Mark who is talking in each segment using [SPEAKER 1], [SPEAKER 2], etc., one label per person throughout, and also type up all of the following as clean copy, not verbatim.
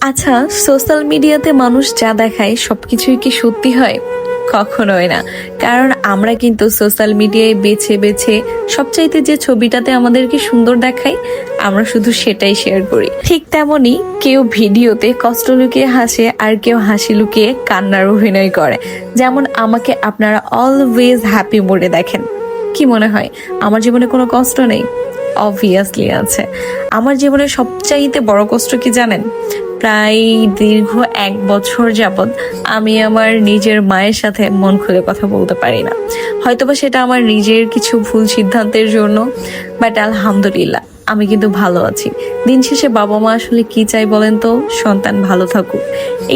[SPEAKER 1] আচ্ছা, সোশ্যাল মিডিয়াতে মানুষ যা দেখায় সবকিছুই কি সত্যি হয়? কখনোই না। কারণ আমরা কিন্তু সোশ্যাল মিডিয়ায় বেছে বেছে সবচাইতে যে ছবিটাতে আমাদেরকে সুন্দর দেখায়, আমরা শুধু সেটাই শেয়ার করি। ঠিক তেমনি কেউ ভিডিওতে কষ্ট লুকিয়ে হাসে, আর কেউ হাসি লুকিয়ে কান্নার অভিনয় করে। যেমন আমাকে আপনারা অলওয়েজ হ্যাপি মোডে দেখেন। কি মনে হয় আমার জীবনে কোনো কষ্ট নেই? অবভিয়াসলি আছে। আমার জীবনের সবচাইতে বড় কষ্ট কি জানেন? প্রায় দীর্ঘ 1 বছর যাবৎ আমি আমার নিজের মায়ের সাথে মন খুলে কথা বলতে পারি না। হয়তোবা সেটা আমার নিজের কিছু ভুল সিদ্ধান্তের জন্য, বাট আলহামদুলিল্লাহ আমি কিন্তু ভালো আছি। দিন শেষে বাবা মা আসলে কি চাই বলেন তো? সন্তান ভালো থাকুক,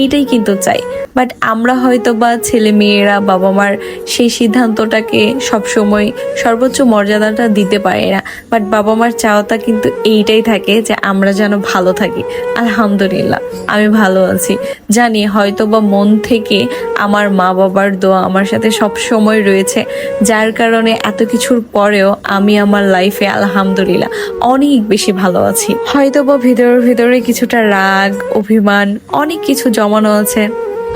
[SPEAKER 1] এইটাই কিন্তু চাই। বাট আমরা হয়তোবা ছেলে মেয়েরা বাবা মার সেই সিদ্ধান্তটাকে সবসময় সর্বোচ্চ মর্যাদাটা দিতে পারি না। বাট বাবা মার চাওয়াটা কিন্তু এইটাই থাকে যে আমরা যেন ভালো থাকি। আলহামদুলিল্লাহ আমি ভালো আছি। জানি হয়তোবা মন থেকে আমার মা বাবার দোয়া আমার সাথে সব সময় রয়েছে, যার কারণে এত কিছুর পরেও আমি আমার লাইফে আলহামদুলিল্লাহ অনেক বেশি ভালো আছি। হয়তোবা ভিতরে ভিতরে কিছুটা রাগ, অভিমান, অনেক কিছু জমানো আছে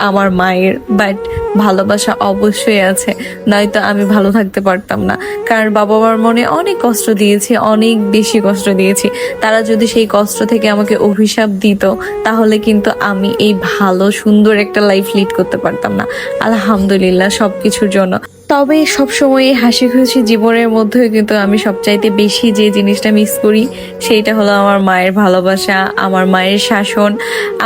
[SPEAKER 1] আমার মায়ের, বাট ভালোবাসা অবশ্যই আছে। নয়তো আমি ভালো থাকতে পারতাম না। কারণ বাবা মার মনে অনেক কষ্ট দিয়েছি, অনেক বেশি কষ্ট দিয়েছি। তারা যদি সেই কষ্ট থেকে আমাকে অভিশাপ দিত, তাহলে কিন্তু আমি এই ভালো সুন্দর একটা লাইফ লিড করতে পারতাম না। আলহামদুলিল্লাহ সবকিছুর জন্য। তবে সবসময় হাসি খুশি জীবনের মধ্যেও কিন্তু আমি সবচাইতে বেশি যে জিনিসটা মিস করি, সেইটা হলো আমার মায়ের ভালোবাসা, আমার মায়ের শাসন,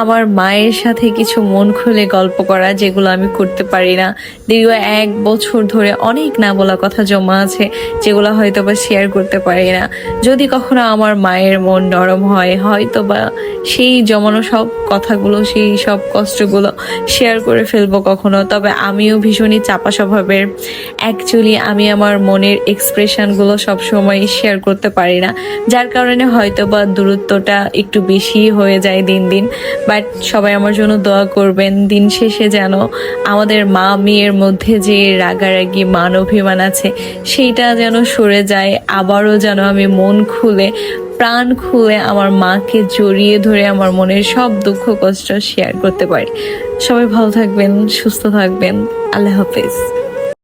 [SPEAKER 1] আমার মায়ের সাথে কিছু মন খুলে গল্প করা, যেগুলো আমি করতে পারি না। দীর্ঘ 1 বছর ধরে অনেক না বলা কথা জমা আছে, যেগুলো হয়তো বা শেয়ার করতে পারি না। যদি কখনো আমার মায়ের মন নরম হয়, হয়তো বা সেই জমানো সব কথাগুলো, সেই সব কষ্টগুলো শেয়ার করে ফেলবো কখনো। তবে আমিও ভীষণই চাপা স্বভাবের। অ্যাকচুয়ালি আমি আমার মনের এক্সপ্রেশনগুলো সবসময় শেয়ার করতে পারি না, যার কারণে হয়তো বা দূরত্বটা একটু বেশি হয়ে যায় দিন দিন। বাট সবাই আমার জন্য দোয়া করবেন, দিন শেষে যেন আমাদের মা মেয়ের মধ্যে যে রাগারাগি মান অভিমান আছে, সেইটা যেন সরে যায়। আবারও যেন আমি মন খুলে প্রাণ খুলে আমার মাকে জড়িয়ে ধরে আমার মনের সব দুঃখ কষ্ট শেয়ার করতে পারি। সবাই ভালো থাকবেন, সুস্থ থাকবেন। আল্লাহ হাফেজ।